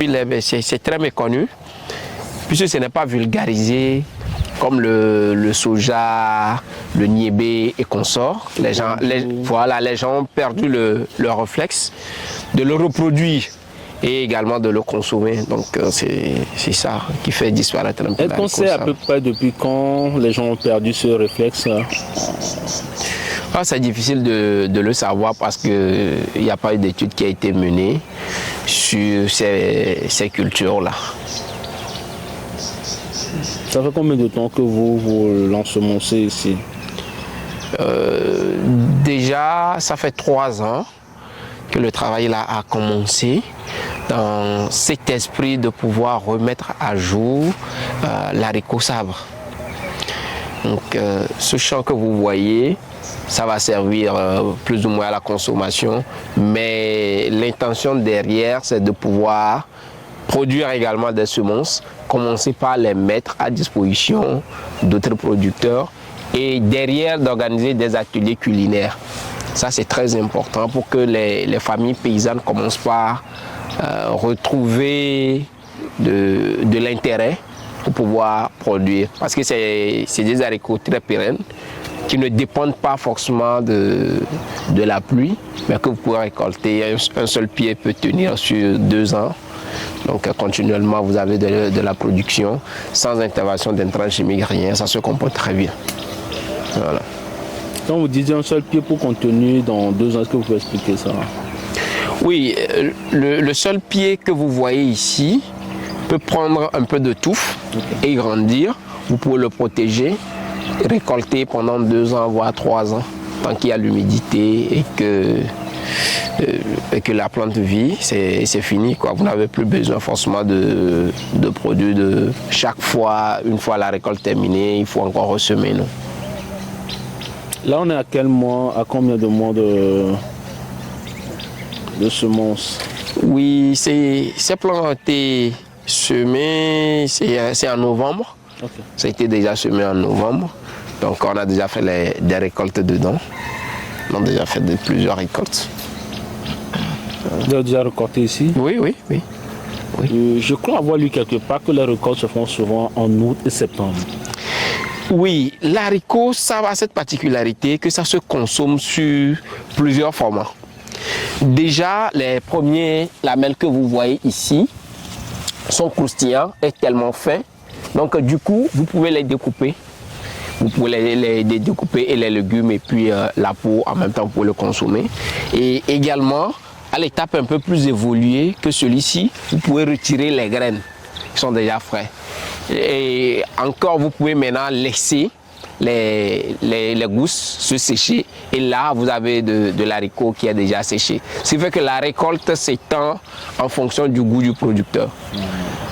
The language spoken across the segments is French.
depuis c'est très méconnu, puisque ce n'est pas vulgarisé comme le soja, le niébé et consorts. Les gens ont perdu le réflexe de le reproduire et également de le consommer. Donc c'est ça qui fait disparaître un peu l'haricot. Est-ce qu'on sait à peu près depuis quand les gens ont perdu ce réflexe? C'est difficile de le savoir parce qu'il n'y a pas eu d'étude qui a été menée sur ces cultures-là. Ça fait combien de temps que vous l'ensemencez ici? Déjà, ça fait 3 ans que le travail là a commencé dans cet esprit de pouvoir remettre à jour l'haricot sabre. Donc ce champ que vous voyez, ça va servir plus ou moins à la consommation, mais l'intention derrière, c'est de pouvoir produire également des semences, commencer par les mettre à disposition d'autres producteurs et derrière d'organiser des ateliers culinaires. Ça, c'est très important pour que les familles paysannes commencent par retrouver de l'intérêt pour pouvoir produire. Parce que c'est des haricots très pérennes qui ne dépendent pas forcément de la pluie, mais que vous pouvez récolter. Un seul pied peut tenir sur 2 ans. Donc continuellement, vous avez de la production sans intervention d'intrants chimiques, rien. Ça se comporte très bien. Voilà. Quand vous disiez un seul pied pour contenir dans 2 ans, est-ce que vous pouvez expliquer ça? Oui, le seul pied que vous voyez ici peut prendre un peu de touffe et grandir. Vous pouvez le protéger, récolter pendant 2 ans, voire 3 ans, tant qu'il y a l'humidité et que la plante vit, c'est fini, quoi. Vous n'avez plus besoin forcément de produits de chaque fois, une fois la récolte terminée, il faut encore ressemer, non? Là, on est à quel mois, à combien de mois de semences? Oui, ces plants ont été semés, c'est en novembre. Okay. Ça a été déjà semé en novembre. Donc on a déjà fait des récoltes dedans. On a déjà fait plusieurs récoltes. Vous avez déjà récolté ici? Oui. Je crois avoir lu quelque part que les récoltes se font souvent en août et septembre. Oui, l'haricot, ça a cette particularité que ça se consomme sur plusieurs formats. Déjà, les premiers lamelles que vous voyez ici sont croustillants et tellement fins. Donc du coup, vous pouvez les découper. Vous pouvez les découper et les légumes et puis la peau en même temps pour le consommer. Et également, à l'étape un peu plus évoluée que celui-ci, vous pouvez retirer les graines qui sont déjà frais. Et encore, vous pouvez maintenant laisser les gousses se sécher. Et là, vous avez de l'haricot qui est déjà séché. Ce qui fait que la récolte s'étend en fonction du goût du producteur.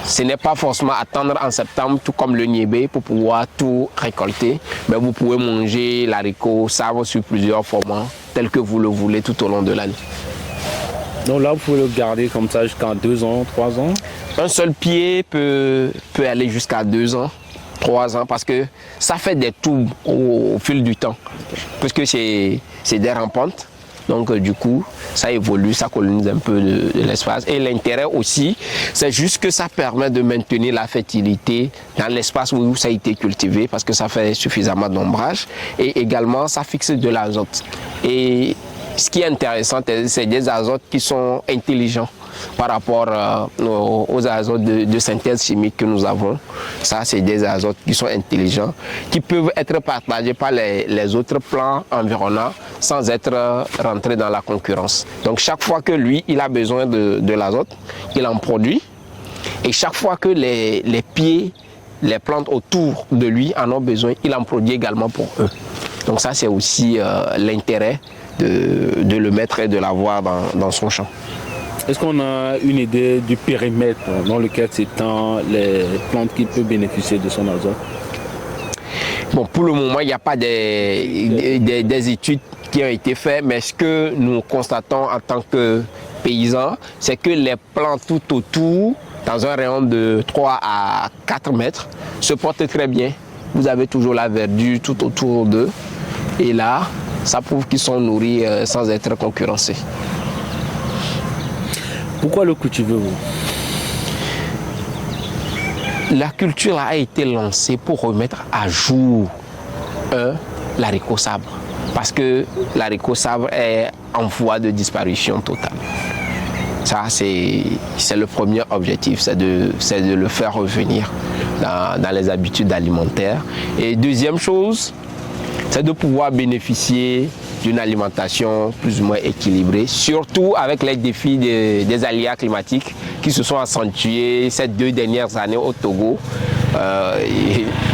Ce n'est pas forcément attendre en septembre, tout comme le niébé, pour pouvoir tout récolter. Mais vous pouvez manger l'haricot sabre sur plusieurs formats, tels que vous le voulez tout au long de l'année. Donc là, vous pouvez le garder comme ça jusqu'à 2 ans, 3 ans? Un seul pied peut aller jusqu'à 2 ans, 3 ans, parce que ça fait des tours au fil du temps. Puisque c'est des rampantes. Donc du coup, ça évolue, ça colonise un peu de l'espace. Et l'intérêt aussi, c'est juste que ça permet de maintenir la fertilité dans l'espace où ça a été cultivé, parce que ça fait suffisamment d'ombrage. Et également, ça fixe de l'azote. Et ce qui est intéressant, c'est des azotes qui sont intelligents par rapport aux azotes de synthèse chimique que nous avons. Ça, c'est des azotes qui sont intelligents, qui peuvent être partagés par les autres plants environnants sans être rentrés dans la concurrence. Donc chaque fois que lui, il a besoin de l'azote, il en produit. Et chaque fois que les pieds, les plantes autour de lui en ont besoin, il en produit également pour eux. Donc ça, c'est aussi l'intérêt de le mettre et de l'avoir dans son champ. Est-ce qu'on a une idée du périmètre dans lequel s'étend les plantes qui peuvent bénéficier de son azote? Bon, pour le moment, il n'y a pas des études qui ont été faites, mais ce que nous constatons en tant que paysans, c'est que les plantes tout autour, dans un rayon de 3 à 4 mètres, se portent très bien. Vous avez toujours la verdure tout autour d'eux. Et là, ça prouve qu'ils sont nourris sans être concurrencés. Pourquoi le cultivez-vous? la culture a été lancée pour remettre à jour l'haricot sabre. Parce que l'haricot sabre est en voie de disparition totale. Ça, c'est le premier objectif, c'est de le faire revenir dans les habitudes alimentaires. Et deuxième chose, c'est de pouvoir bénéficier d'une alimentation plus ou moins équilibrée, surtout avec les défis des aléas climatiques qui se sont accentués ces 2 dernières années au Togo.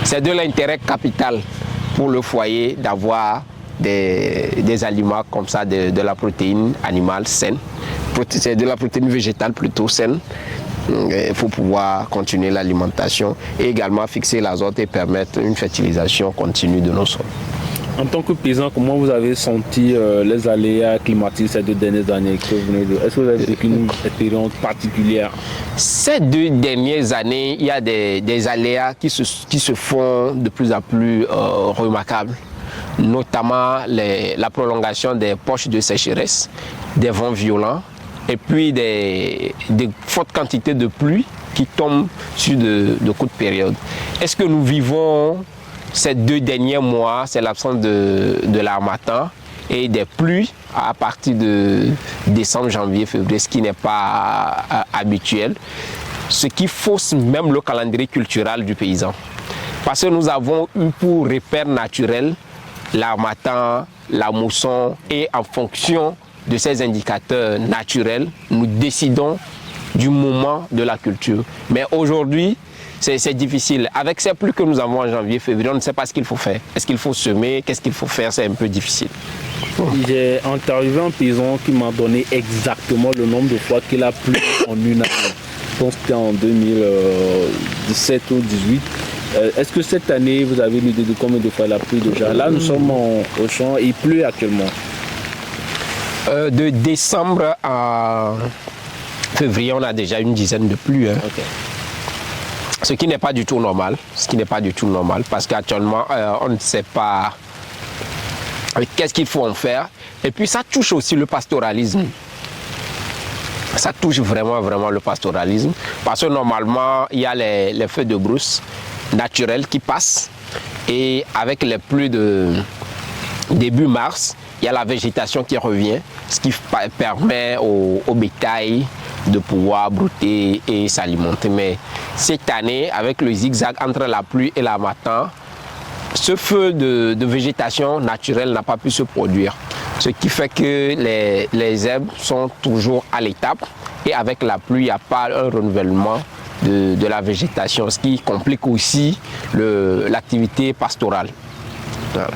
C'est de l'intérêt capital pour le foyer d'avoir des aliments comme ça, de la protéine animale saine, c'est de la protéine végétale plutôt saine. Il faut pouvoir continuer l'alimentation et également fixer l'azote et permettre une fertilisation continue de nos sols. En tant que paysan, comment vous avez senti les aléas climatiques ces 2 dernières années que vous venez de... Est-ce que vous avez vécu une expérience particulière? Ces 2 dernières années, il y a des aléas qui se font de plus en plus remarquables, notamment la prolongation des poches de sécheresse, des vents violents et puis des fortes quantités de pluie qui tombent sur de courtes périodes. Est-ce que nous vivons ces 2 derniers mois, c'est l'absence de l'harmattan et des pluies à partir de décembre, janvier, février, ce qui n'est pas habituel, ce qui fausse même le calendrier culturel du paysan. Parce que nous avons eu pour repère naturel l'harmattan, la mousson et en fonction de ces indicateurs naturels, nous décidons du moment de la culture. Mais aujourd'hui, c'est difficile. Avec ces pluies que nous avons en janvier, février, on ne sait pas ce qu'il faut faire. Est-ce qu'il faut semer? Qu'est-ce qu'il faut faire? C'est un peu difficile. J'ai interviewé un paysan qui m'a donné exactement le nombre de fois qu'il a plu en une année. Je pense que c'était en 2017 ou 2018. Est-ce que cette année, vous avez une idée de combien de fois il a plu déjà? Là, nous sommes au champ et il pleut actuellement. De décembre à février, on a déjà une dizaine de pluies. Okay. Ce qui n'est pas du tout normal. Parce qu'actuellement, on ne sait pas qu'est-ce qu'il faut en faire. Et puis ça touche aussi le pastoralisme. Ça touche vraiment le pastoralisme. Parce que normalement, il y a les feux de brousse naturels qui passent. Et avec les pluies de début mars, il y a la végétation qui revient, ce qui permet au bétail de pouvoir brouter et s'alimenter. Mais cette année, avec le zigzag entre la pluie et l'harmattan, ce feu de végétation naturelle n'a pas pu se produire. Ce qui fait que les herbes sont toujours à l'étape et avec la pluie, il n'y a pas un renouvellement de la végétation, ce qui complique aussi l'activité pastorale. Voilà.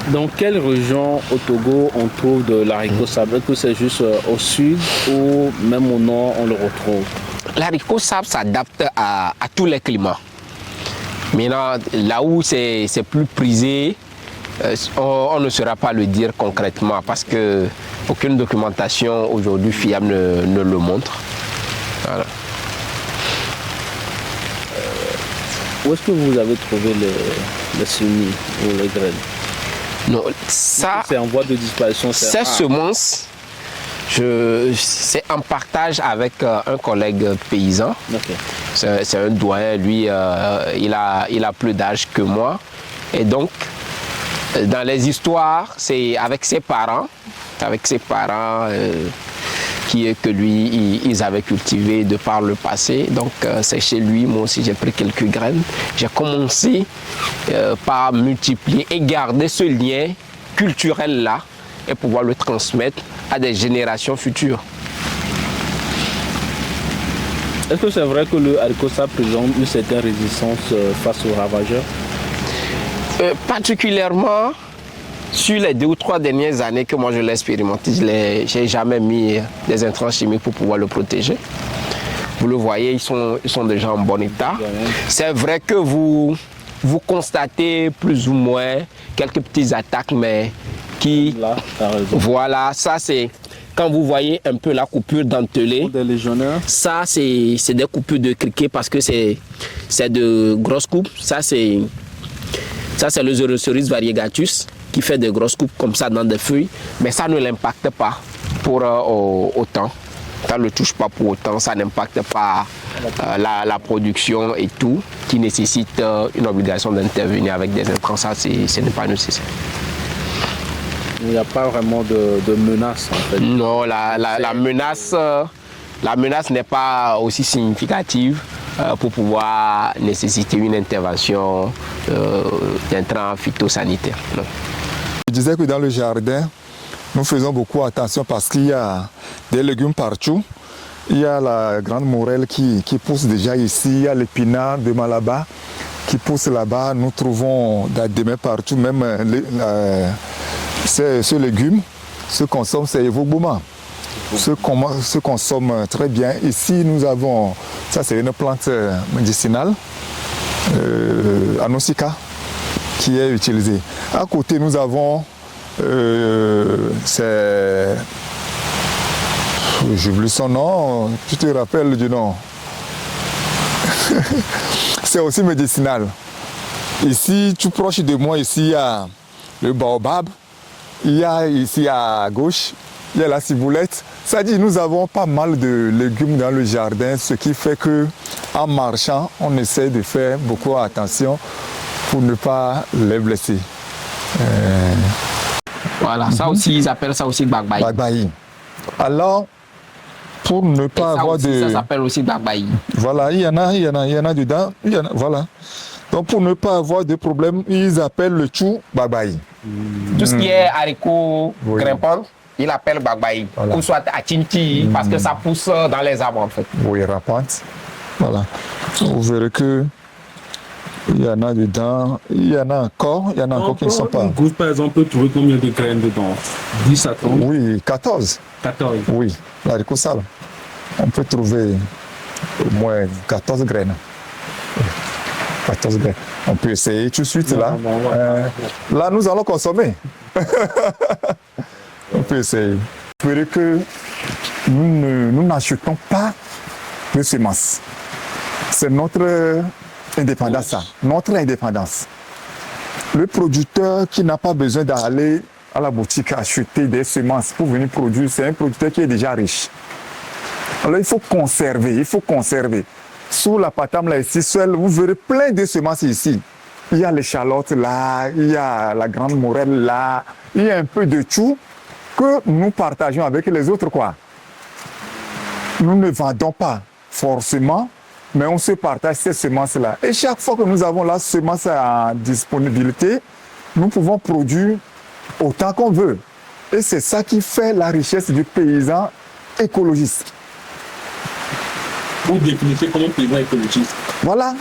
Dans quelle région au Togo on trouve de l'haricot sabre? Est-ce que c'est juste au sud ou même au nord on le retrouve? L'haricot sabre s'adapte à tous les climats. Maintenant, là où c'est plus prisé, on ne saura pas le dire concrètement parce que aucune documentation aujourd'hui fiable ne le montre. Voilà. Où est-ce que vous avez trouvé les semis ou les graines? Non, ça, c'est en voie de disparition. Ces semences, c'est en partage avec un collègue paysan. Okay. C'est un doyen, lui, il a plus d'âge que moi. Et donc, dans les histoires, c'est avec ses parents que lui, ils avaient cultivé de par le passé. Donc, c'est chez lui, moi aussi, j'ai pris quelques graines. J'ai commencé par multiplier et garder ce lien culturel-là et pouvoir le transmettre à des générations futures. Est-ce que c'est vrai que le haricot sabre présente une certaine résistance face aux ravageurs? Particulièrement sur les 2 ou 3 dernières années que moi je l'ai expérimenté, je n'ai jamais mis des intrants chimiques pour pouvoir le protéger. Vous le voyez, ils sont déjà en bon état. C'est vrai que vous constatez plus ou moins quelques petites attaques, mais qui... Là, t'as raison. Voilà, ça c'est... Quand vous voyez un peu la coupure dentelée, des légionnaires. Ça c'est des coupures de criquet parce que c'est de grosses coupes. Ça c'est le Xeroceris variegatus qui fait des grosses coupes comme ça dans des feuilles, mais ça ne l'impacte pas pour autant. ça ne le touche pas pour autant, ça n'impacte pas la production et tout, qui nécessite une obligation d'intervenir avec des intrants, ça ce n'est pas nécessaire. Il n'y a pas vraiment de menace en fait. Non, la menace n'est pas aussi significative pour pouvoir nécessiter une intervention d'intrants phytosanitaires. Non. Je disais que dans le jardin, nous faisons beaucoup attention parce qu'il y a des légumes partout. Il y a la grande morelle qui pousse déjà ici, il y a l'épinard de Malabar qui pousse là-bas. Nous trouvons des mets partout, même ce légume se consomme, c'est Evobouma. Se consomme très bien. Ici, nous avons, ça c'est une plante médicinale, Anosika, qui est utilisée. À côté, nous avons, j'oublie son nom, tu te rappelles du nom? C'est aussi médicinal. Ici, tout proche de moi, ici, il y a le baobab. Il y a ici à gauche, il y a la ciboulette. Ça dit, nous avons pas mal de légumes dans le jardin, ce qui fait que en marchant, on essaie de faire beaucoup attention pour ne pas les blesser. Voilà, ça aussi, ils appellent ça aussi Gbagbayi. Gbagbayi. Alors, pour ne pas avoir de... Ça s'appelle aussi Gbagbayi. Voilà, il y en a dedans, voilà. Donc pour ne pas avoir de problème, ils appellent le tout Gbagbayi. Tout ce qui est haricots grimpants, ils l'appellent Gbagbayi. Voilà. Ou soit Achinti, parce que ça pousse dans les arbres en fait. Oui, rampante. Voilà. Vous verrez que il y en a dedans, il y en a encore qui ne sont pas. Une goutte par exemple peut trouver combien de graines dedans? 10 à 30? Oui, 14. 14. Oui, l'haricot sale. On peut trouver au moins 14 graines. 14 graines. On peut essayer tout de suite là. Là, nous allons consommer. On peut essayer. Vous verrez que nous n'achetons pas de semences. C'est notre indépendance, ça. Notre indépendance. Le producteur qui n'a pas besoin d'aller à la boutique acheter des semences pour venir produire, c'est un producteur qui est déjà riche. Alors il faut conserver. Sous la patame là ici, seul, vous verrez plein de semences ici. Il y a l'échalote là, il y a la grande morelle là, il y a un peu de tout que nous partageons avec les autres quoi. Nous ne vendons pas forcément, mais on se partage ces semences là. Et chaque fois que nous avons la semence en disponibilité, nous pouvons produire autant qu'on veut. Et c'est ça qui fait la richesse du paysan écologiste. Vous définissez comme un paysan écologiste. Voilà.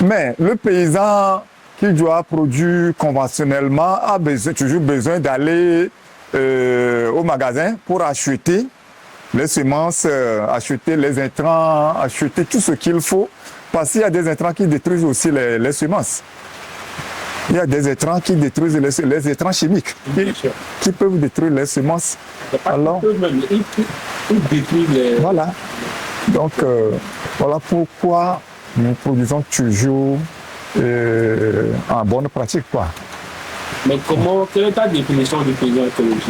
Mais le paysan qui doit produire conventionnellement a toujours besoin d'aller au magasin pour acheter les semences, acheter les intrants, acheter tout ce qu'il faut. Parce qu'il y a des intrants qui détruisent aussi les semences. Il y a des intrants qui détruisent les intrants chimiques, qui peuvent détruire les semences. Alors, ils détruisent les... Voilà. Donc, voilà pourquoi nous produisons toujours en bonne pratique, quoi. Mais quelle est ta définition du paysan écologiste?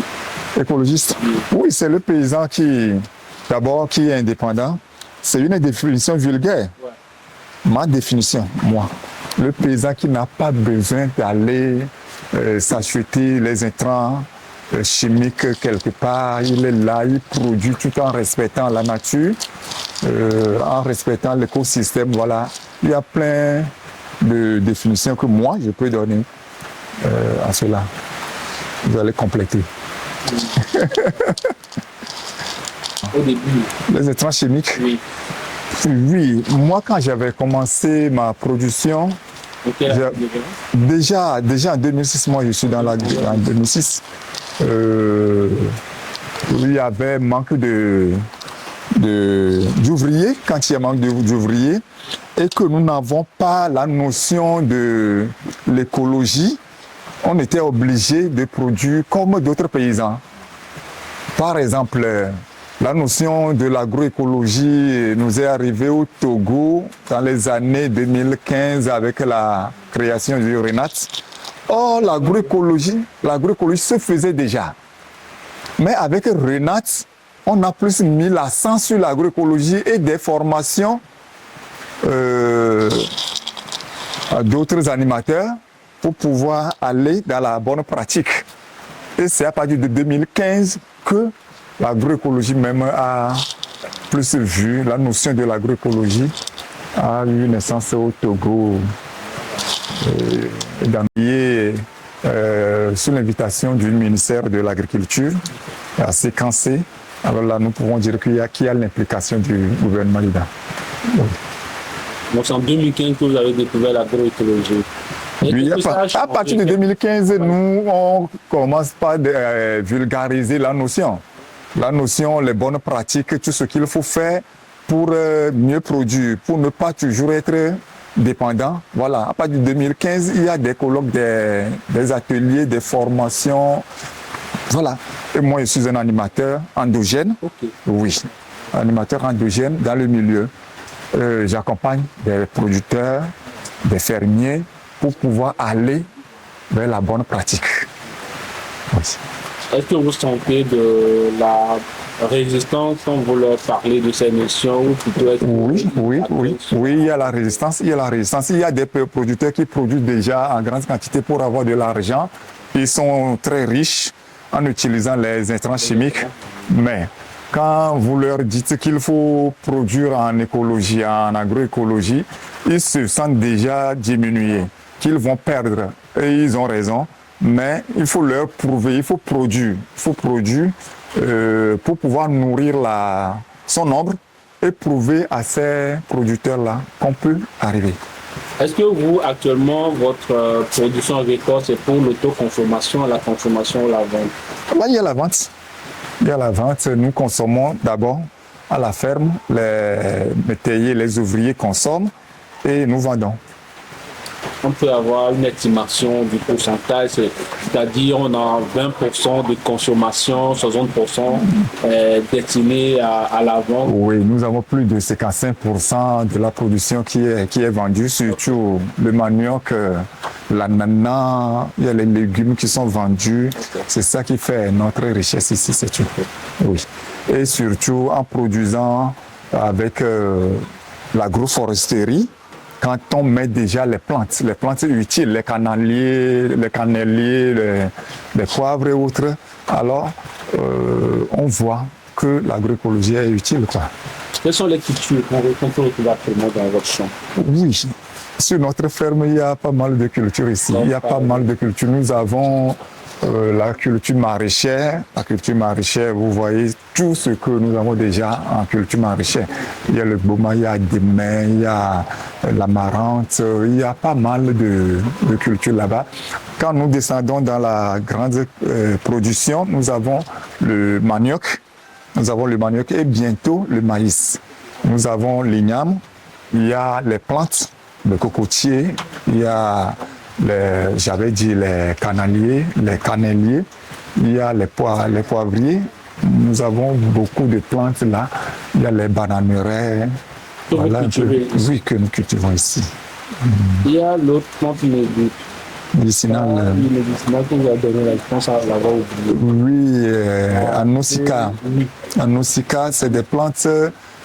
Écologiste? Oui, c'est le paysan qui est indépendant. C'est une définition vulgaire. Ouais. Ma définition, moi. Le paysan qui n'a pas besoin d'aller s'acheter les intrants chimiques quelque part, il est là, il produit tout en respectant la nature, en respectant l'écosystème, voilà. Il y a plein de définitions que moi, je peux donner à cela. Vous allez compléter. Au début. Les intrants chimiques? Oui. Oui, moi quand j'avais commencé ma production, déjà en 2006, moi je suis dans la en 2006, il y avait manque d'ouvriers, quand il y a manque d'ouvriers, et que nous n'avons pas la notion de l'écologie, on était obligé de produire comme d'autres paysans. Par exemple, la notion de l'agroécologie nous est arrivée au Togo dans les années 2015 avec la création du RENAT. Or, l'agroécologie se faisait déjà. Mais avec RENAT, on a plus mis l'accent sur l'agroécologie et des formations à d'autres animateurs pour pouvoir aller dans la bonne pratique. Et c'est à partir de 2015 que l'agroécologie même a plus vu, la notion de l'agroécologie a eu naissance au Togo. Sous l'invitation du ministère de l'Agriculture, à séquencer. Alors là, nous pouvons dire qu'il y a l'implication du gouvernement dedans. Donc c'est en 2015 que vous avez découvert l'agroécologie. Oui, à partir de 2015, nous, on commence par vulgariser la notion. La notion, les bonnes pratiques, tout ce qu'il faut faire pour mieux produire, pour ne pas toujours être dépendant. Voilà, à partir de 2015, il y a des colloques, des ateliers, des formations. Voilà. Et moi, je suis un animateur endogène. Okay. Oui, animateur endogène dans le milieu. J'accompagne des producteurs, des fermiers pour pouvoir aller vers la bonne pratique. Oui. Est-ce que vous sentez de la résistance quand vous leur parlez de ces notions ou plutôt Oui, il y a la résistance, il y a des producteurs qui produisent déjà en grande quantité pour avoir de l'argent. Ils sont très riches en utilisant les intrants chimiques, mais quand vous leur dites qu'il faut produire en écologie, en agroécologie, ils se sentent déjà diminués, qu'ils vont perdre. Et ils ont raison, mais il faut leur prouver, il faut produire pour pouvoir nourrir son ombre et prouver à ces producteurs-là qu'on peut arriver. Est-ce que vous, actuellement, votre production agricole, c'est pour l'autoconsommation, la consommation ou la vente? Là, il y a la vente. Il y a la vente. Nous consommons d'abord à la ferme. Les métayers, les ouvriers consomment et nous vendons. On peut avoir une estimation du pourcentage, c'est-à-dire on a 20% de consommation, 60% destiné à la vente. Oui, nous avons plus de 55% de la production qui est vendue, surtout le manioc, l'ananas, il y a les légumes qui sont vendus. Okay. C'est ça qui fait notre richesse ici, c'est tout. Oui. Et surtout en produisant avec l'agroforesterie. Quand on met déjà les plantes utiles, les canneliers, les poivres et autres, alors on voit que l'agroécologie est utile, quoi. Quelles sont les cultures qu'on retrouve actuellement dans votre champ? Oui, sur notre ferme, il y a pas mal de cultures ici. Il y a pas mal de cultures. Nous avons la culture maraîchère. La culture maraîchère, vous voyez tout ce que nous avons déjà en culture maraîchère. Il y a le boma, il y a des mets, il y a l'amarante, il y a pas mal de cultures là-bas. Quand nous descendons dans la grande production, nous avons le manioc. Nous avons le manioc et bientôt le maïs. Nous avons l'igname, il y a les plantes, le cocotier, il y a j'avais dit les canneliers, il y a les poivriers. Nous avons beaucoup de plantes là. Il y a les bananeraies. Voilà, oui, que nous cultivons ici. Il y a l'autre plante médicinale. Médicinale que vous avez donné la réponse à l'avoir oublié. Oui, Anocica. Anocica, c'est des plantes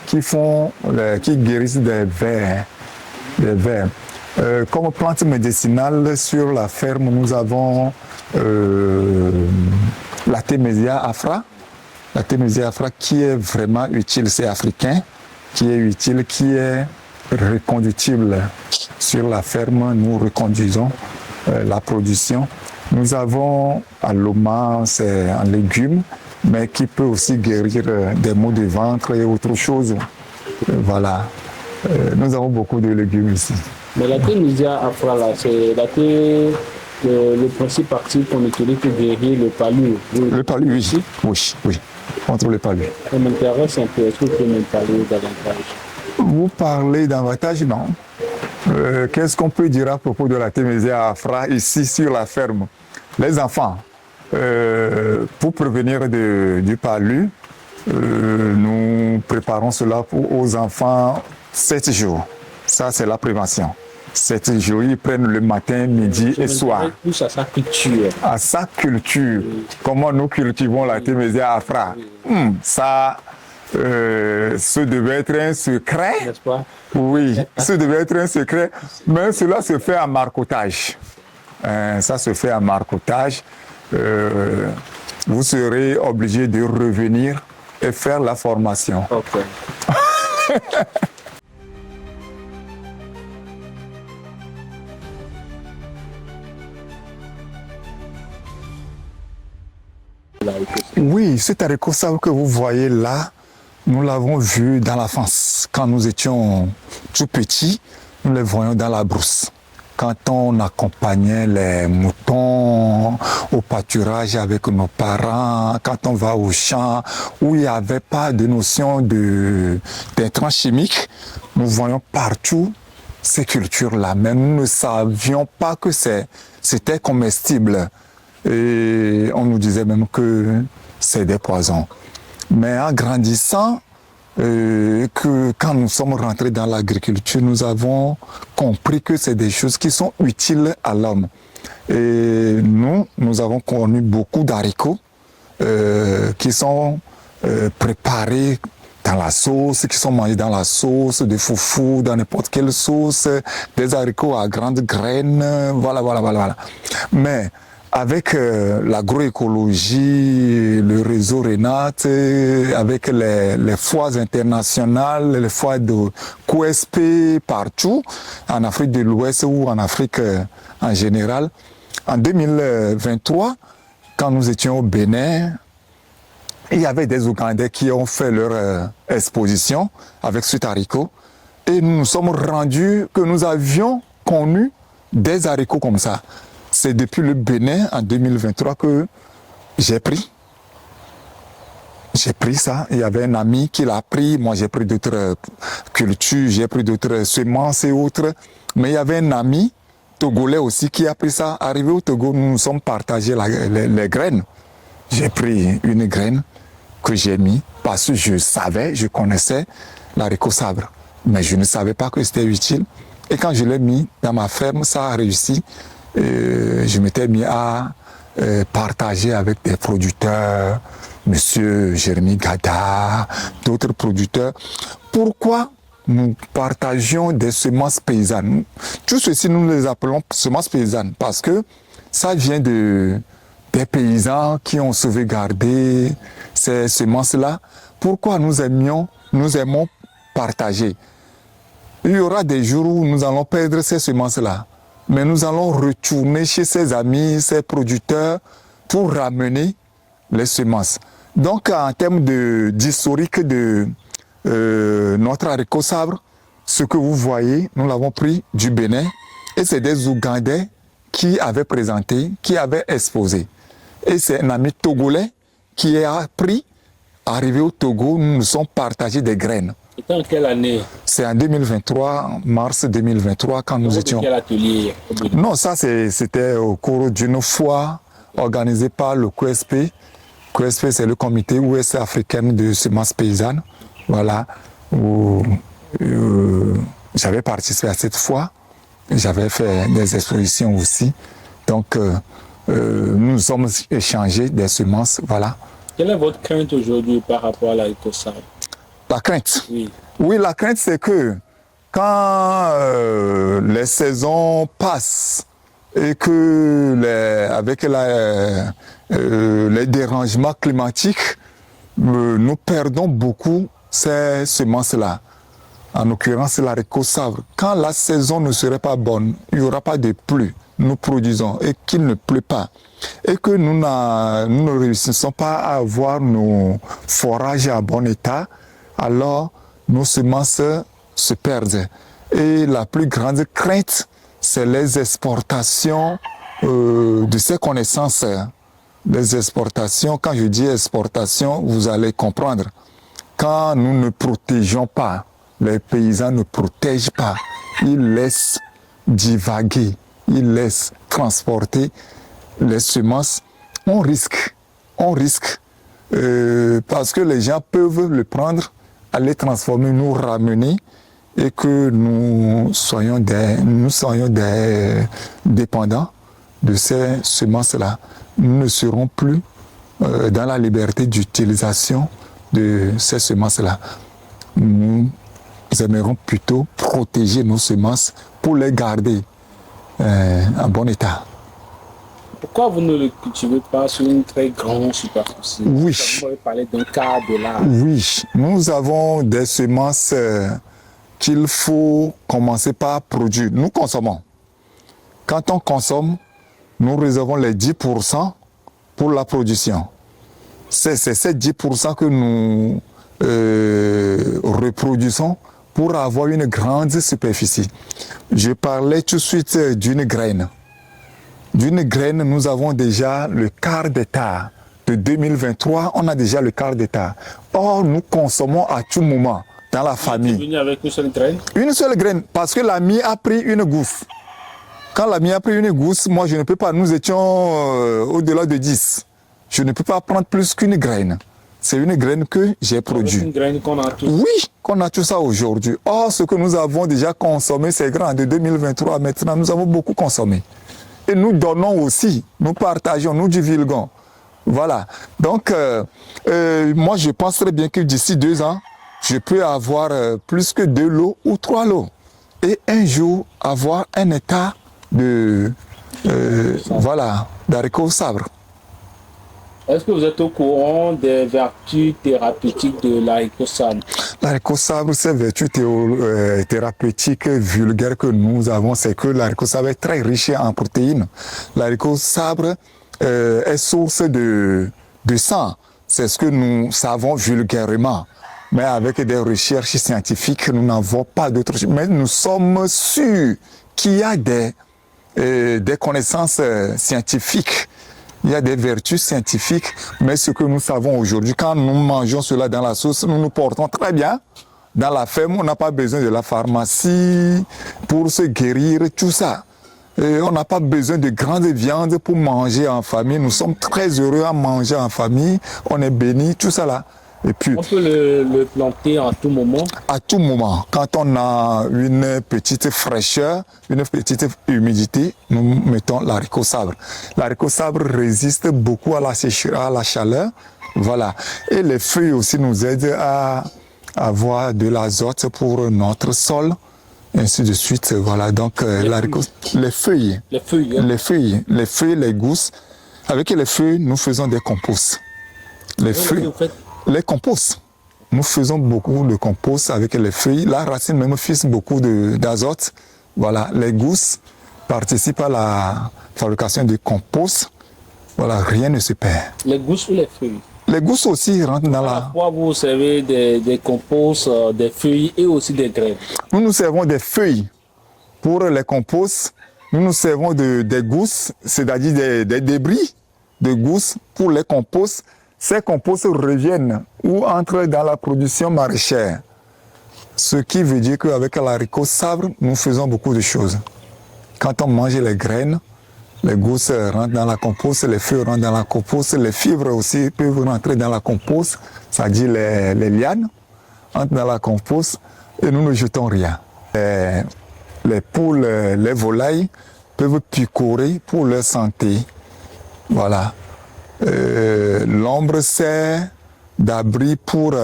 qui guérissent des vers. Comme plante médicinale sur la ferme, nous avons la Thémésia afra. La Thémésia afra qui est vraiment utile, c'est africain, qui est utile, qui est reconductible. Sur la ferme, nous reconduisons la production. Nous avons Aloma, c'est un légume, mais qui peut aussi guérir des maux de ventre et autre chose. Voilà. Nous avons beaucoup de légumes ici. Mais la Thémésia afra, c'est le principe actif qu'on utilise pour guérir le palu. Le palu, oui, contre le palu. Ça m'intéresse un peu. Est-ce que vous pouvez me parler davantage? Vous parlez davantage, non? Qu'est-ce qu'on peut dire à propos de la Thémésia afra ici sur la ferme? Les enfants, pour prévenir du palu, nous préparons cela aux enfants 7 jours. Ça, c'est la prévention. C'est joli, ils prennent le matin, midi et soir. Plus à sa culture. À sa culture. Comment nous cultivons la témésia afra. Ça, ce devait être un secret. N'est-ce pas? Oui, ce devait être un secret. Mais cela se fait à marcotage. Ça se fait à marcotage. Vous serez obligé de revenir et faire la formation. Ok. Oui, cet haricot sable que vous voyez là, nous l'avons vu dans l'enfance. Quand nous étions tout petits, nous les voyions dans la brousse. Quand on accompagnait les moutons au pâturage avec nos parents, quand on va au champ où il n'y avait pas de notion d'intrants chimiques, nous voyons partout ces cultures-là. Mais nous ne savions pas que c'était comestible. Et on nous disait même que c'est des poisons. Mais en grandissant, que quand nous sommes rentrés dans l'agriculture, nous avons compris que c'est des choses qui sont utiles à l'homme. Et nous avons connu beaucoup d'haricots qui sont préparés dans la sauce, qui sont mangés dans la sauce, des foufous, dans n'importe quelle sauce, des haricots à grandes graines, voilà. Mais avec l'agroécologie, le réseau RENAT, avec les foires internationales, les foires de QSP partout, en Afrique de l'Ouest ou en Afrique en général, en 2023, quand nous étions au Bénin, il y avait des Ougandais qui ont fait leur exposition avec ce haricot et nous nous sommes rendus que nous avions connu des haricots comme ça. C'est depuis le Bénin en 2023 que j'ai pris ça. Il y avait un ami qui l'a pris. Moi, j'ai pris d'autres cultures, j'ai pris d'autres semences et autres. Mais il y avait un ami togolais aussi qui a pris ça. Arrivé au Togo, nous nous sommes partagés les graines. J'ai pris une graine que j'ai mis parce que je connaissais l'haricot sabre. Mais je ne savais pas que c'était utile. Et quand je l'ai mis dans ma ferme, ça a réussi. Je m'étais mis à partager avec des producteurs, Monsieur Jérémy Gada, d'autres producteurs. Pourquoi nous partagions des semences paysannes? Tout ceci, nous les appelons semences paysannes parce que ça vient des paysans qui ont sauvegardé ces semences-là. Pourquoi nous aimons partager? Il y aura des jours où nous allons perdre ces semences-là. Mais nous allons retourner chez ses amis, ses producteurs, pour ramener les semences. Donc, en termes d'historique de notre haricot sabre, ce que vous voyez, nous l'avons pris du Bénin, et c'est des Ougandais qui avaient présenté, qui avaient exposé. Et c'est un ami togolais qui a pris, arrivé au Togo, nous nous sommes partagés des graines. C'était en quelle année? C'est en 2023, mars 2023, quand nous étions... Quel atelier? Non, ça c'était au cours d'une foire organisée par le QSP. QSP, c'est le comité ouest africain de semences paysannes. Voilà, où j'avais participé à cette foire. J'avais fait des expositions aussi. Donc, nous sommes échangés des semences, voilà. Quelle est votre crainte aujourd'hui par rapport à l'haricot sabre? La crainte? Oui. Oui, la crainte, c'est que quand les saisons passent et que avec les dérangements climatiques, nous perdons beaucoup ces semences-là. En l'occurrence, l'haricot sabre. Quand la saison ne serait pas bonne, il n'y aura pas de pluie, nous produisons, et qu'il ne pleut pas, et que nous ne réussissons pas à avoir nos forages à bon état, alors nos semences se perdent. Et la plus grande crainte, c'est les exportations de ces connaissances. Les exportations, quand je dis exportation, vous allez comprendre. Quand nous ne protégeons pas, les paysans ne protègent pas, ils laissent divaguer, ils laissent transporter les semences, on risque, parce que les gens peuvent le prendre, les transformer, nous ramener, et que nous soyons des dépendants de ces semences-là. Nous ne serons plus dans la liberté d'utilisation de ces semences-là. Nous aimerons plutôt protéger nos semences pour les garder en bon état. Pourquoi vous ne le cultivez pas sur une très grande superficie? Oui. Vous avez parlé d'un quart de l'art. Oui, nous avons des semences qu'il faut commencer par produire. Nous consommons. Quand on consomme, nous réservons les 10% pour la production. C'est ces 10% que nous reproduisons pour avoir une grande superficie. Je parlais tout de suite d'une graine. D'une graine, nous avons déjà le quart d'hectare. De 2023, on a déjà le quart d'hectare. Or, nous consommons à tout moment dans la famille. Vous êtes venu avec une seule graine? Une seule graine, parce que l'ami a pris une gousse. Quand l'ami a pris une gousse, moi je ne peux pas, nous étions au-delà de 10. Je ne peux pas prendre plus qu'une graine. C'est une graine que j'ai produite. Une graine qu'on a tous. Oui, qu'on a tout ça aujourd'hui. Or, ce que nous avons déjà consommé, c'est grand. De 2023 à maintenant, nous avons beaucoup consommé. Et nous donnons aussi, nous partageons, nous divulguons. Voilà. Donc, moi, je pense très bien que d'ici 2 ans, je peux avoir plus que 2 lots ou 3 lots. Et un jour, avoir un état de, voilà, d'haricots sabres. Est-ce que vous êtes au courant des vertus thérapeutiques de l'haricot sabre? L'haricot sabre, ces vertus thérapeutiques vulgaires que nous avons, c'est que l'haricot sabre est très riche en protéines. L'haricot sabre est source de sang. C'est ce que nous savons vulgairement. Mais avec des recherches scientifiques, nous n'avons pas d'autres choses. Mais nous sommes sûrs qu'il y a des connaissances scientifiques. Il y a des vertus scientifiques, mais ce que nous savons aujourd'hui, quand nous mangeons cela dans la sauce, nous nous portons très bien. Dans la ferme, on n'a pas besoin de la pharmacie pour se guérir, tout ça. Et on n'a pas besoin de grandes viandes pour manger en famille. Nous sommes très heureux à manger en famille. On est bénis, tout ça là. Et puis, on peut le planter à tout moment? À tout moment. Quand on a une petite fraîcheur, une petite humidité, nous mettons l'haricot sabre. L'haricot sabre résiste beaucoup à la chaleur. Voilà. Et les feuilles aussi nous aident à avoir de l'azote pour notre sol. Ainsi de suite. Voilà. Donc, l'haricot, les feuilles. Les feuilles, hein? Les feuilles, les gousses. Avec les feuilles, nous faisons des composts. Les feuilles. Les composts. Nous faisons beaucoup de compost avec les feuilles. La racine même fixe beaucoup d'azote. Voilà, les gousses participent à la fabrication du compost. Voilà, rien ne se perd. Les gousses ou les feuilles? Les gousses aussi rentrent dans la... Pourquoi vous servez des composts, des feuilles et aussi des graines? Nous nous servons des feuilles pour les composts. Nous nous servons des gousses, c'est-à-dire des débris de gousses pour les composts. Ces composts reviennent ou entrent dans la production maraîchère. Ce qui veut dire qu'avec l'haricot sabre, nous faisons beaucoup de choses. Quand on mange les graines, les gousses rentrent dans la compost, les feuilles rentrent dans la compost, les fibres aussi peuvent rentrer dans la compost, c'est-à-dire les lianes entrent dans la compost et nous ne jetons rien. Les poules, les volailles peuvent picorer pour leur santé. Voilà. L'ombre sert d'abri pour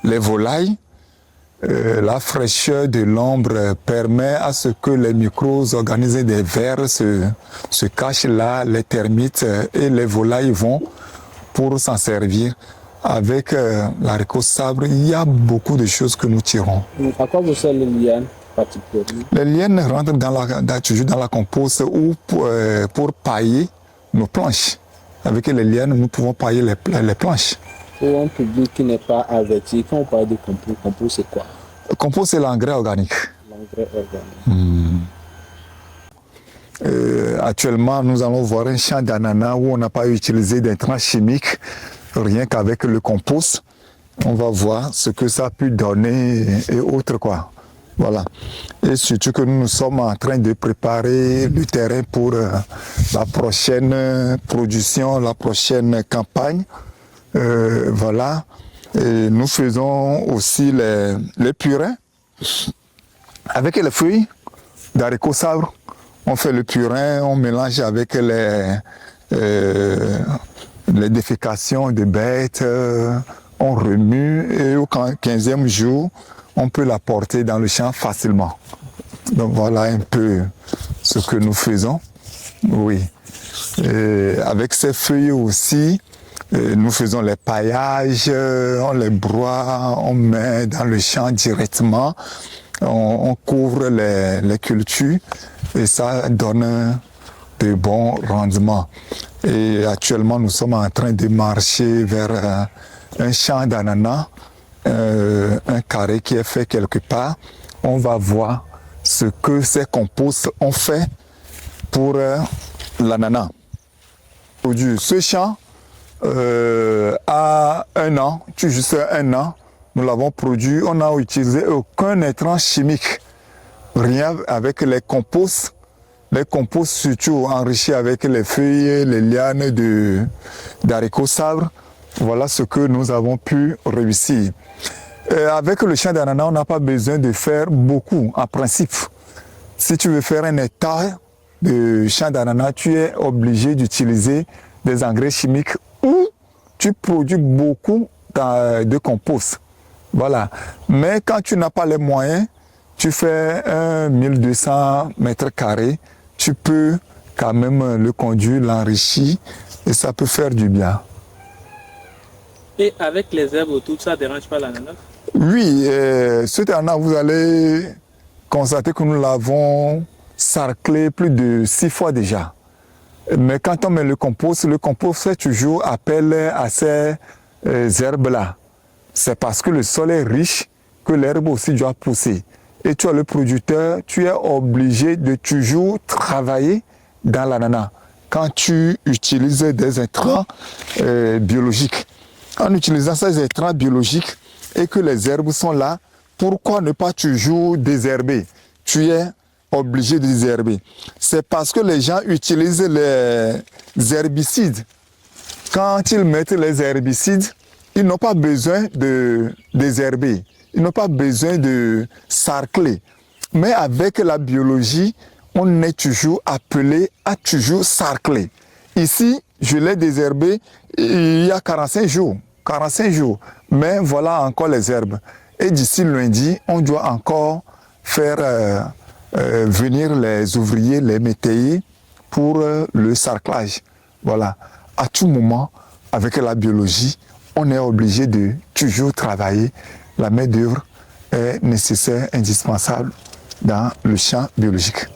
les volailles. La fraîcheur de l'ombre permet à ce que les micro-organismes des vers se cachent là, les termites et les volailles vont pour s'en servir. Avec l'haricot sabre, il y a beaucoup de choses que nous tirons. À quoi vous sert les lianes particulièrement? Les lianes rentrent toujours dans la compost ou pour pailler nos planches. Avec les lianes, nous pouvons pailler les planches. Pour un public qui n'est pas averti, quand on parle de compost, c'est quoi? Le compost, c'est l'engrais organique. L'engrais organique. Actuellement, nous allons voir un champ d'ananas où on n'a pas utilisé d'intrants chimiques, rien qu'avec le compost. On va voir ce que ça a pu donner et autres quoi. Voilà. Et surtout que nous sommes en train de préparer le terrain pour la prochaine production, la prochaine campagne. Voilà. Et nous faisons aussi les purins. Avec les feuilles d'haricots sabres, on fait le purin, on mélange avec les défécations de bêtes, on remue et au 15e jour, on peut la porter dans le champ facilement. Donc voilà un peu ce que nous faisons. Oui. Et avec ces feuilles aussi, nous faisons les paillages, on les broie, on met dans le champ directement, on couvre les cultures et ça donne de bons rendements. Et actuellement, nous sommes en train de marcher vers un champ d'ananas, un carré qui est fait quelque part. On va voir ce que ces composts ont fait pour l'ananas. Ce champ a 1 an, tout juste 1 an, nous l'avons produit, on n'a utilisé aucun intrant chimique, rien avec les composts surtout enrichis avec les feuilles, les lianes d'haricots sabres. Voilà ce que nous avons pu réussir. Avec le champ d'ananas, on n'a pas besoin de faire beaucoup en principe. Si tu veux faire un hectare de champ d'ananas, tu es obligé d'utiliser des engrais chimiques ou tu produis beaucoup de compost. Voilà. Mais quand tu n'as pas les moyens, tu fais 1200 mètres carrés, tu peux quand même le conduire, l'enrichir et ça peut faire du bien. Et avec les herbes autour, ça ne dérange pas l'ananas? Oui, cet ananas, vous allez constater que nous l'avons sarclé plus de 6 fois déjà. Mais quand on met le compost fait toujours appel à ces herbes-là. C'est parce que le sol est riche que l'herbe aussi doit pousser. Et tu as le producteur, tu es obligé de toujours travailler dans l'ananas quand tu utilises des intrants biologiques. En utilisant ces intrants biologiques et que les herbes sont là, pourquoi ne pas toujours désherber? Tu es obligé de désherber. C'est parce que les gens utilisent les herbicides. Quand ils mettent les herbicides, ils n'ont pas besoin de désherber. Ils n'ont pas besoin de sarcler. Mais avec la biologie, on est toujours appelé à toujours sarcler. Ici, je l'ai désherbé il y a 45 jours. 45 jours. Mais voilà encore les herbes. Et d'ici lundi, on doit encore faire venir les ouvriers, les métayers pour le sarclage. Voilà. À tout moment, avec la biologie, on est obligé de toujours travailler. La main-d'œuvre est nécessaire, indispensable dans le champ biologique.